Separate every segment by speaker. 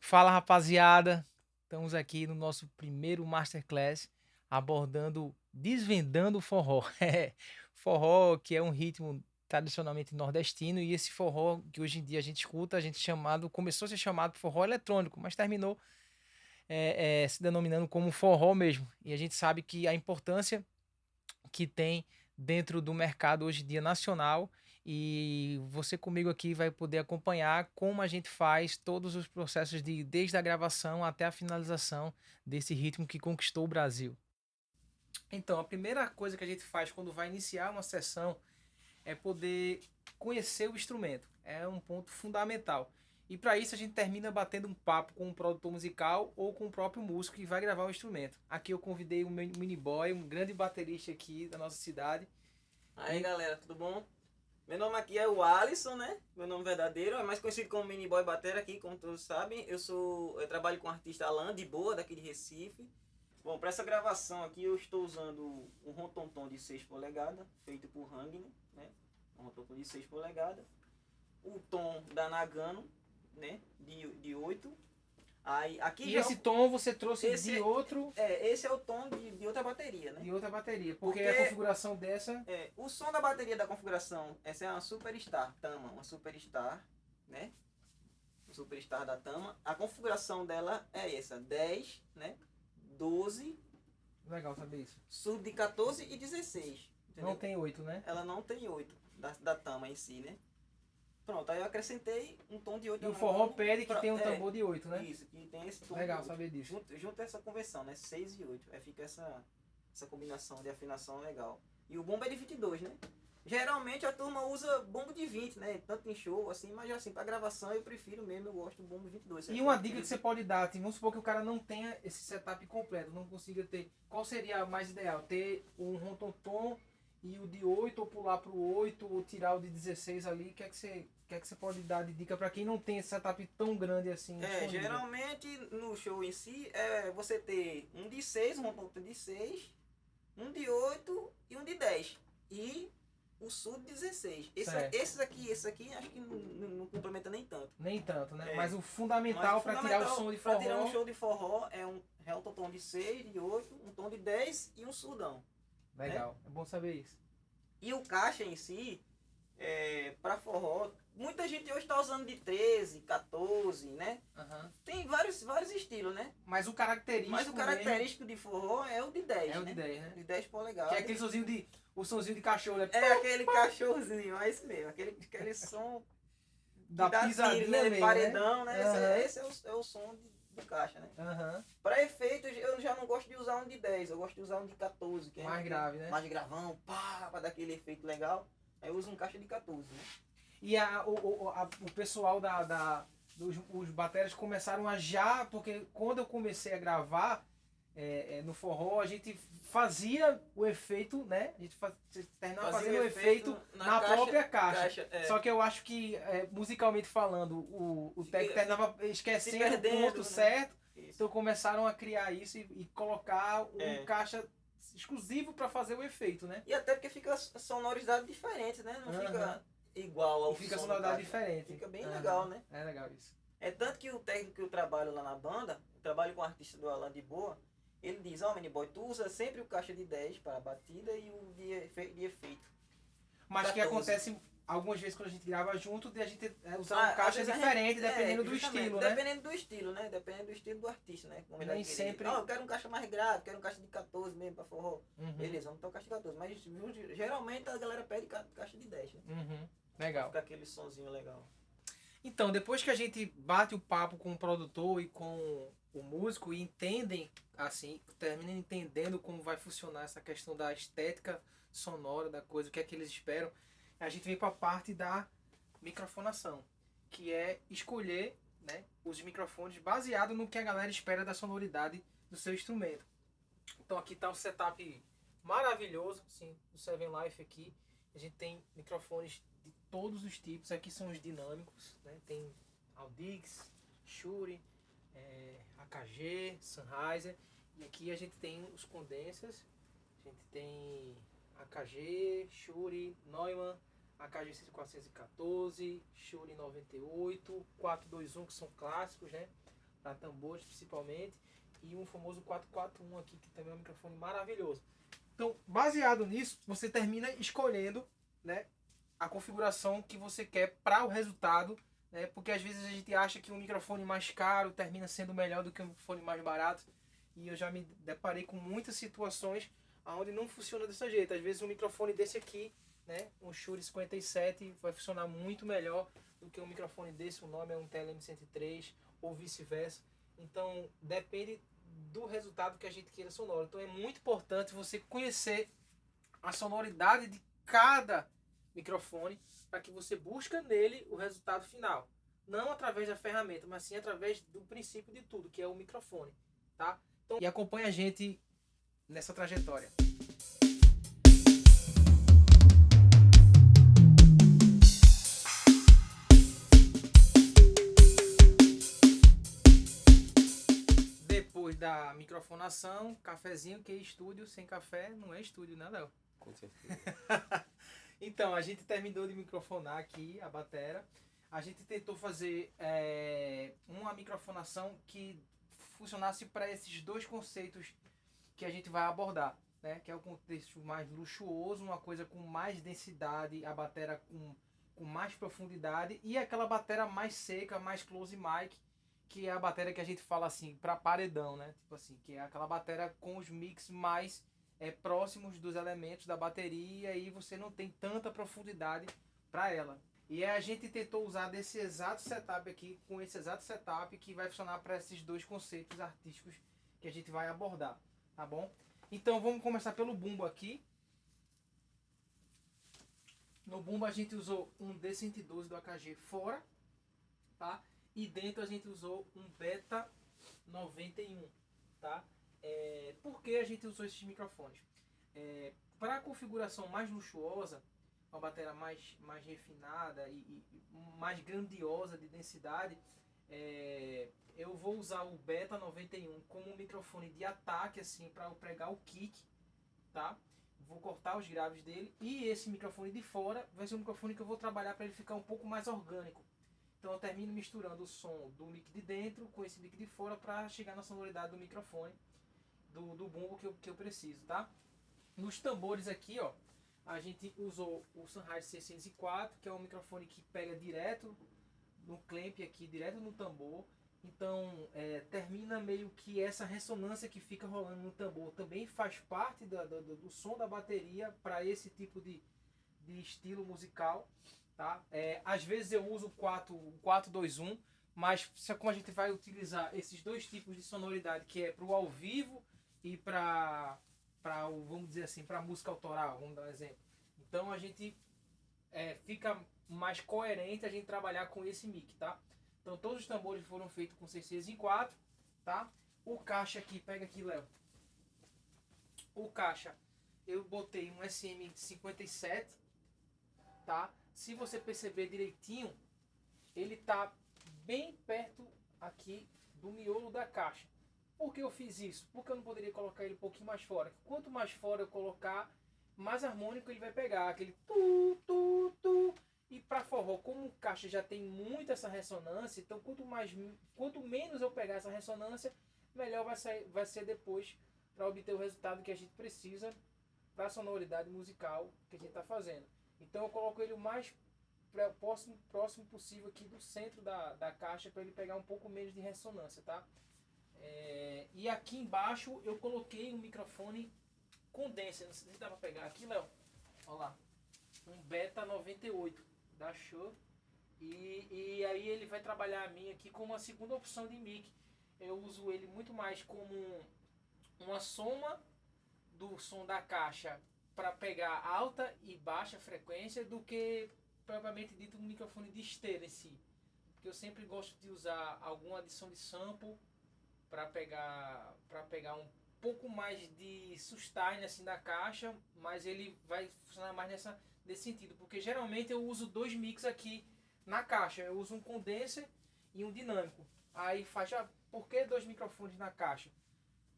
Speaker 1: Fala, rapaziada. Estamos aqui no nosso primeiro Masterclass abordando, desvendando o forró. Forró que é um ritmo tradicionalmente nordestino e esse forró que hoje em dia a gente escuta, a gente chamado, começou a ser chamado forró eletrônico, mas terminou se denominando como forró mesmo. E a gente sabe que a importância que tem dentro do mercado hoje em dia nacional. E você comigo aqui vai poder acompanhar como a gente faz todos os processos desde a gravação até a finalização desse ritmo que conquistou o Brasil. Então, a primeira coisa que a gente faz quando vai iniciar uma sessão é poder conhecer o instrumento. É um ponto fundamental. E para isso a gente termina batendo um papo com um produtor musical ou com o próprio músico que vai gravar o instrumento. Aqui eu convidei o Mini Boy, um grande baterista aqui da nossa cidade.
Speaker 2: Aí galera, tudo bom? Meu nome aqui é o Alisson, né? Meu nome verdadeiro é mais conhecido como Mini Boy Batera aqui, como todos sabem. Eu trabalho com o artista Alan de Boa, daqui de Recife. Bom, para essa gravação aqui eu estou usando um Rontonton de 6 polegadas, feito por Hang, né? Um Rontonton de 6 polegadas. O tom da Nagano, né? De 8. Aí, aqui
Speaker 1: E
Speaker 2: já
Speaker 1: esse tom você trouxe de outro.
Speaker 2: esse é o tom de outra bateria, né?
Speaker 1: De outra bateria. Porque a configuração dessa.
Speaker 2: O som da bateria da configuração, essa é uma Superstar Tama, uma Superstar, né? Uma Superstar da Tama. A configuração dela é essa, 10, né? 12.
Speaker 1: Legal saber isso.
Speaker 2: Sub de 14 e 16. Entendeu?
Speaker 1: Não tem 8, né?
Speaker 2: Ela não tem 8 da Tama em si, né? Pronto, aí eu acrescentei um tom de 8.
Speaker 1: E o forró pede que tem um tambor de 8, né?
Speaker 2: Isso, que tem esse tom.
Speaker 1: Legal saber disso.
Speaker 2: Junto essa conversão, né? 6 e 8. Aí fica essa combinação de afinação legal. E o bombo é de 22, né? Geralmente a turma usa bombo de 20, né? Tanto em show, assim, mas assim, pra gravação eu prefiro mesmo, eu gosto do bombo 22.
Speaker 1: E uma dica que você pode dar, assim, vamos supor que o cara não tenha esse setup completo, não consiga ter. Qual seria mais ideal? Ter um rontontom e o de 8, ou pular pro 8, ou tirar o de 16 ali? O que é que você pode dar de dica para quem não tem esse setup tão grande assim?
Speaker 2: Geralmente no show em si, você ter um de 6, um rontontom de 6, um de 8 e um de 10. E o Sud 16. Esse aqui, acho que não complementa nem tanto.
Speaker 1: Nem tanto, né? Mas o fundamental para tirar o som de forró.
Speaker 2: Para tirar um show de forró é um tom de 6, de 8, um tom de 10 e um surdão.
Speaker 1: Legal, né? É bom saber isso.
Speaker 2: E o caixa em si, para forró, muita gente hoje está usando de 13, 14, né?
Speaker 1: Uhum.
Speaker 2: Tem vários estilos, né?
Speaker 1: Mas o característico
Speaker 2: de forró é o de 10,
Speaker 1: é o de 10, né?
Speaker 2: De 10 polegadas.
Speaker 1: Que é aquele sonzinho de cachorro, né?
Speaker 2: É aquele cachorrozinho, é isso mesmo. Aquele som
Speaker 1: da pisadinha,
Speaker 2: né?
Speaker 1: Mesmo,
Speaker 2: paredão, né?
Speaker 1: Uhum.
Speaker 2: Esse é o som do caixa, né?
Speaker 1: Uhum.
Speaker 2: Para efeitos, eu já não gosto de usar um de 10, eu gosto de usar um de 14. Que
Speaker 1: mais grave, né?
Speaker 2: Mais gravão, pá, para dar aquele efeito legal. Aí eu uso um caixa de 14, né?
Speaker 1: E o pessoal os bateras começaram a já, porque quando eu comecei a gravar no forró, a gente fazia o efeito, né? A gente terminava fazendo o efeito na própria caixa. Só que eu acho que, musicalmente falando, o técnico terminava esquecendo o ponto, né? Certo. Isso. Então começaram a criar isso e colocar um caixa exclusivo para fazer o efeito, né?
Speaker 2: E até porque fica sonoridade diferente, né? Não fica igual ao
Speaker 1: fica sonoridade diferente.
Speaker 2: Fica bem legal, né?
Speaker 1: É legal isso.
Speaker 2: É tanto que o técnico que eu trabalho lá na banda, eu trabalho com o artista do Alan de Boa, ele diz, Mini Boy, tu usa sempre o caixa de 10 para a batida e o de efeito.
Speaker 1: Mas 14. Que acontece algumas vezes quando a gente grava junto, de a gente usar um caixa diferente, dependendo do estilo, né?
Speaker 2: Dependendo do estilo, né? Dependendo do estilo do artista, né? Como
Speaker 1: nem sempre...
Speaker 2: eu quero um caixa mais grave, quero um caixa de 14 mesmo para forró. Beleza, vamos tocar caixa de 14. Mas geralmente a galera pede caixa de 10, né?
Speaker 1: Legal.
Speaker 2: Fica aquele sonzinho legal.
Speaker 1: Então, depois que a gente bate o papo com o produtor e com o músico e entendem, assim, terminam entendendo como vai funcionar essa questão da estética sonora da coisa, o que é que eles esperam, a gente vem para a parte da microfonação, que é escolher, né, os microfones baseado no que a galera espera da sonoridade do seu instrumento. Então aqui está um setup maravilhoso, assim, do Seven Life aqui. A gente tem microfones de todos os tipos. Aqui são os dinâmicos, né? Tem Audix, Shure, AKG, Sennheiser. E aqui a gente tem os condensers. A gente tem AKG, Shure, Neumann, AKG 414, Shure 98, 421, que são clássicos, né? para tambores principalmente, e um famoso 441 aqui, que também é um microfone maravilhoso. Então, baseado nisso, você termina escolhendo, né, a configuração que você quer para o resultado, né, porque às vezes a gente acha que um microfone mais caro termina sendo melhor do que um microfone mais barato, e eu já me deparei com muitas situações onde não funciona desse jeito. Às vezes um microfone desse aqui, né, um Shure 57, vai funcionar muito melhor do que um microfone desse, o nome é um TLM-103, ou vice-versa. Então, depende do resultado que a gente queira sonoro. Então, é muito importante você conhecer a sonoridade de cada microfone para que você busque nele o resultado final. Não através da ferramenta, mas sim através do princípio de tudo, que é o microfone, tá? Então, e acompanha a gente nessa trajetória. Depois da microfonação, cafezinho, que é estúdio. Sem café não é estúdio, né, Léo?
Speaker 3: Com certeza.
Speaker 1: Então, a gente terminou de microfonar aqui a batera. A gente tentou fazer uma microfonação que funcionasse para esses dois conceitos que a gente vai abordar, né? Que é o contexto mais luxuoso, uma coisa com mais densidade, a batera com mais profundidade, e aquela batera mais seca, mais close mic, que é a batera que a gente fala assim, para paredão, né? Tipo assim, que é aquela batera com os mix mais próximos dos elementos da bateria, e você não tem tanta profundidade para ela. E a gente tentou usar desse exato setup aqui, com esse exato setup que vai funcionar para esses dois conceitos artísticos que a gente vai abordar, tá bom? Então vamos começar pelo bumbo aqui. No bumbo a gente usou um D112 do AKG fora, tá? E dentro a gente usou um Beta 91, tá? Por que a gente usou esses microfones? Para a configuração mais luxuosa, uma bateria mais refinada e mais grandiosa de densidade, eu vou usar o Beta 91 como um microfone de ataque, assim, para eu pregar o kick, tá? Vou cortar os graves dele, e esse microfone de fora vai ser um microfone que eu vou trabalhar para ele ficar um pouco mais orgânico. Então eu termino misturando o som do mic de dentro com esse mic de fora para chegar na sonoridade do microfone do bumbo que eu preciso, tá? Nos tambores aqui, ó, a gente usou o Sennheiser 604, que é um microfone que pega direto no clamp aqui, direto no tambor. Então, termina meio que essa ressonância que fica rolando no tambor também faz parte do som da bateria para esse tipo de estilo musical, tá? Às vezes eu uso o 421, mas como a gente vai utilizar esses dois tipos de sonoridade, que é para o ao vivo e para vamos dizer assim, para música autoral, vamos dar um exemplo. Então a gente fica mais coerente a gente trabalhar com esse mic, tá? Então todos os tambores foram feitos com 6 em 4, tá? O caixa aqui, pega aqui, Léo. O caixa, eu botei um SM57, tá? Se você perceber direitinho, ele tá bem perto aqui do miolo da caixa. Por que eu fiz isso? Porque eu não poderia colocar ele um pouquinho mais fora. Quanto mais fora eu colocar, mais harmônico ele vai pegar. Aquele tu, tu, tu. E para forró, como o caixa já tem muito essa ressonância, então quanto menos eu pegar essa ressonância, melhor vai ser depois para obter o resultado que a gente precisa para a sonoridade musical que a gente está fazendo. Então eu coloco ele o mais próximo possível aqui do centro da caixa, para ele pegar um pouco menos de ressonância, tá? E aqui embaixo eu coloquei um microfone condenser, não sei se dá para pegar aqui, Léo. Olha lá, um Beta 98 da Shure, e aí ele vai trabalhar a minha aqui como uma segunda opção de mic. Eu uso ele muito mais como uma soma do som da caixa para pegar alta e baixa frequência do que propriamente dito um microfone de esteira em si, porque eu sempre gosto de usar alguma adição de sample para pegar um pouco mais de sustain assim da caixa, mas ele vai funcionar mais nesse sentido, porque geralmente eu uso dois mix aqui na caixa, eu uso um condenser e um dinâmico. Aí faz, por que dois microfones na caixa?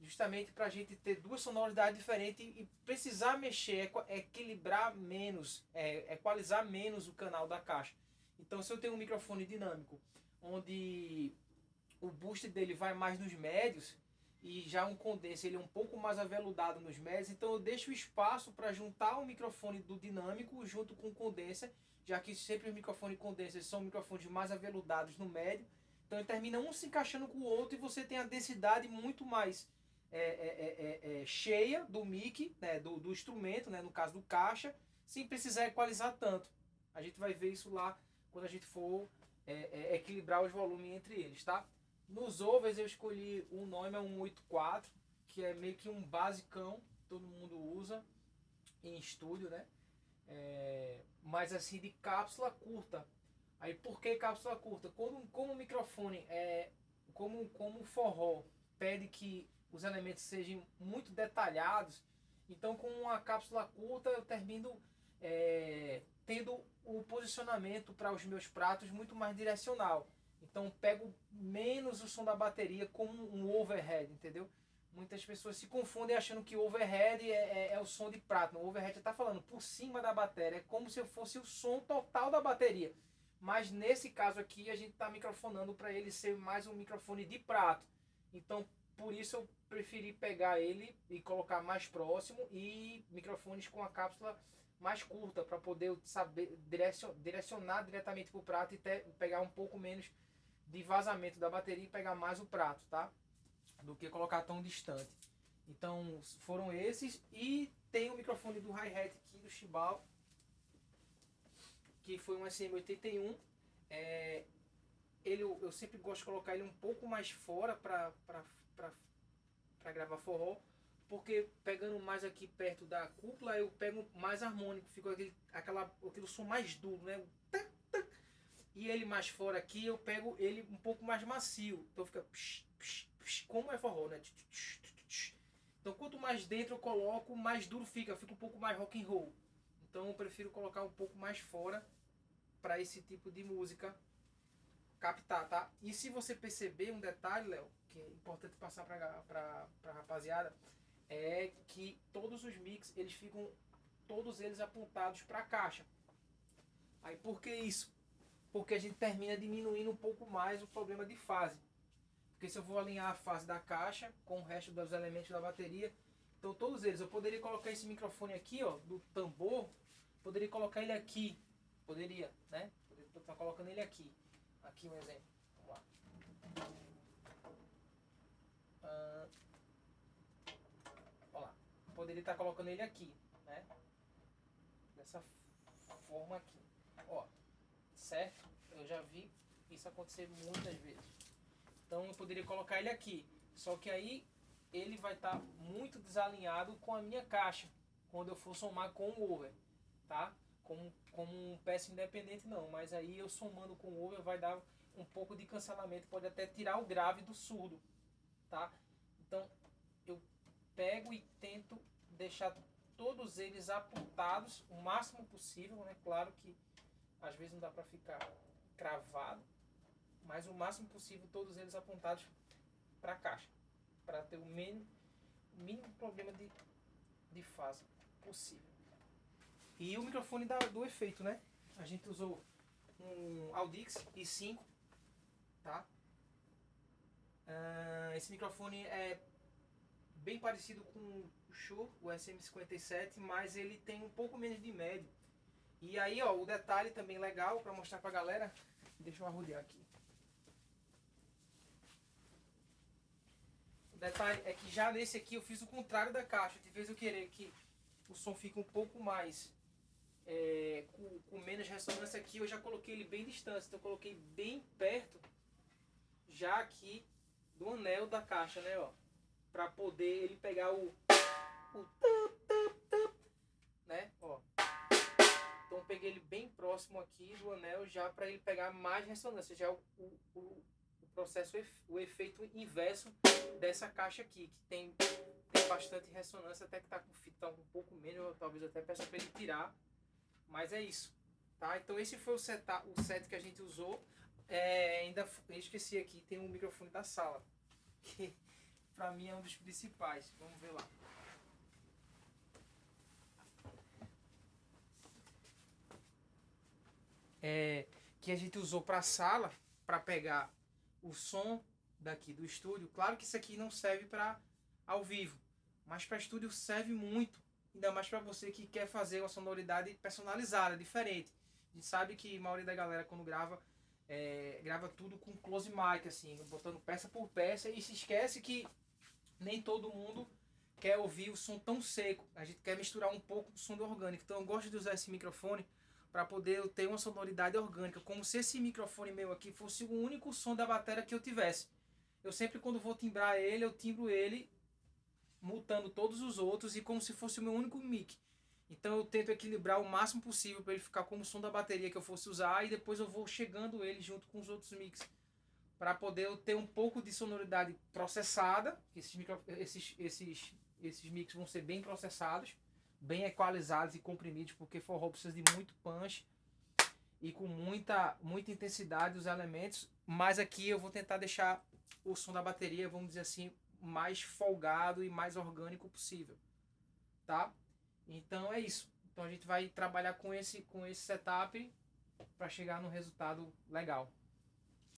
Speaker 1: Justamente para a gente ter duas sonoridades diferentes e precisar mexer, equilibrar menos, equalizar menos o canal da caixa. Então se eu tenho um microfone dinâmico, onde o boost dele vai mais nos médios e já um condenser ele é um pouco mais aveludado nos médios, então eu deixo espaço para juntar o microfone do dinâmico junto com o condenser, já que sempre os microfones condenser são microfones mais aveludados no médio, então ele termina um se encaixando com o outro e você tem a densidade muito mais cheia do mic, né, do instrumento, né, no caso do caixa, sem precisar equalizar tanto. A gente vai ver isso lá quando a gente for equilibrar os volumes entre eles, tá? Nos overs eu escolhi o Neumann 184, que é meio que um basicão, todo mundo usa em estúdio, né? Mas assim, de cápsula curta. Aí por que cápsula curta? Como o microfone como o forró pede que os elementos sejam muito detalhados, então com uma cápsula curta eu termino tendo o posicionamento para os meus pratos muito mais direcional. Então pego menos o som da bateria como um overhead, entendeu? Muitas pessoas se confundem achando que overhead é o som de prato. O overhead está falando por cima da bateria, é como se fosse o som total da bateria. Mas nesse caso aqui a gente está microfonando para ele ser mais um microfone de prato. Então por isso eu preferi pegar ele e colocar mais próximo e microfones com a cápsula mais curta para poder saber direcionar diretamente para o prato e pegar um pouco menos de vazamento da bateria e pegar mais o prato, tá? Do que colocar tão distante. Então foram esses e tem o microfone do hi-hat aqui do Shibal, que foi um SM81. Eu sempre gosto de colocar ele um pouco mais fora para gravar forró, porque pegando mais aqui perto da cúpula eu pego mais harmônico, fica aquele som mais duro, né? E ele mais fora aqui eu pego ele um pouco mais macio, então fica como é forró, né? Então quanto mais dentro eu coloco, mais duro fica um pouco mais rock and roll. Então eu prefiro colocar um pouco mais fora para esse tipo de música captar, tá? E se você perceber um detalhe, Léo, que é importante passar pra rapaziada, é que todos os mix, eles ficam todos eles apontados para a caixa. Aí por que isso? Porque a gente termina diminuindo um pouco mais o problema de fase. Porque se eu vou alinhar a fase da caixa com o resto dos elementos da bateria, então todos eles, eu poderia colocar esse microfone aqui, ó, do tambor, poderia colocar ele aqui, poderia, né? Poderia estar colocando ele aqui. Aqui um exemplo. Vamos lá. Olha lá. Poderia estar colocando ele aqui, né? Dessa forma aqui. Ó, certo? Eu já vi isso acontecer muitas vezes. Então eu poderia colocar ele aqui. Só que aí ele vai estar muito desalinhado com a minha caixa quando eu for somar com o over, tá? Como um peça independente não, mas aí eu somando com o over vai dar um pouco de cancelamento, pode até tirar o grave do surdo, tá? Então eu pego e tento deixar todos eles apontados o máximo possível, né? Claro que às vezes não dá para ficar cravado, mas o máximo possível todos eles apontados para a caixa, para ter o mínimo problema de fase possível. E o microfone do efeito, né? A gente usou um Audix i5, tá? Esse microfone é bem parecido com o Shure, o SM57, mas ele tem um pouco menos de médio. E aí, ó, o detalhe também legal para mostrar pra galera, deixa eu arrodear aqui. O detalhe é que já nesse aqui eu fiz o contrário da caixa, de vez eu querer que o som fique um pouco mais com menos ressonância aqui, eu já coloquei ele bem distante, então eu coloquei bem perto já aqui do anel da caixa, né, ó, para poder ele pegar o né, ó. Então eu peguei ele bem próximo aqui do anel já para ele pegar mais ressonância, já o processo, o efeito inverso dessa caixa aqui, que tem bastante ressonância, até que tá com fita um pouco menos, talvez até peça para ele tirar. Mas é isso, tá? Então esse foi o set que a gente usou. Ainda eu esqueci aqui, tem um microfone da sala, que pra mim é um dos principais. Vamos ver lá. Que a gente usou pra sala, pra pegar o som daqui do estúdio. Claro que isso aqui não serve para ao vivo, mas para estúdio serve muito, ainda mais para você que quer fazer uma sonoridade personalizada, diferente. A gente sabe que a maioria da galera quando grava grava tudo com close mic, assim, botando peça por peça, e se esquece que nem todo mundo quer ouvir o som tão seco. A gente quer misturar um pouco do som do orgânico. Então eu gosto de usar esse microfone para poder ter uma sonoridade orgânica, como se esse microfone meu aqui fosse o único som da bateria que eu tivesse. Eu sempre, quando vou timbrar ele, eu timbro ele mutando todos os outros e como se fosse o meu único mic. Então eu tento equilibrar o máximo possível para ele ficar como o som da bateria que eu fosse usar, e depois eu vou chegando ele junto com os outros mix para poder ter um pouco de sonoridade processada. Esses mix vão ser bem processados, bem equalizados e comprimidos, porque forró precisa de muito punch e com muita intensidade dos elementos. Mas aqui eu vou tentar deixar o som da bateria, vamos dizer assim, mais folgado e mais orgânico possível, tá? Então é isso. Então a gente vai trabalhar com esse setup para chegar num resultado legal.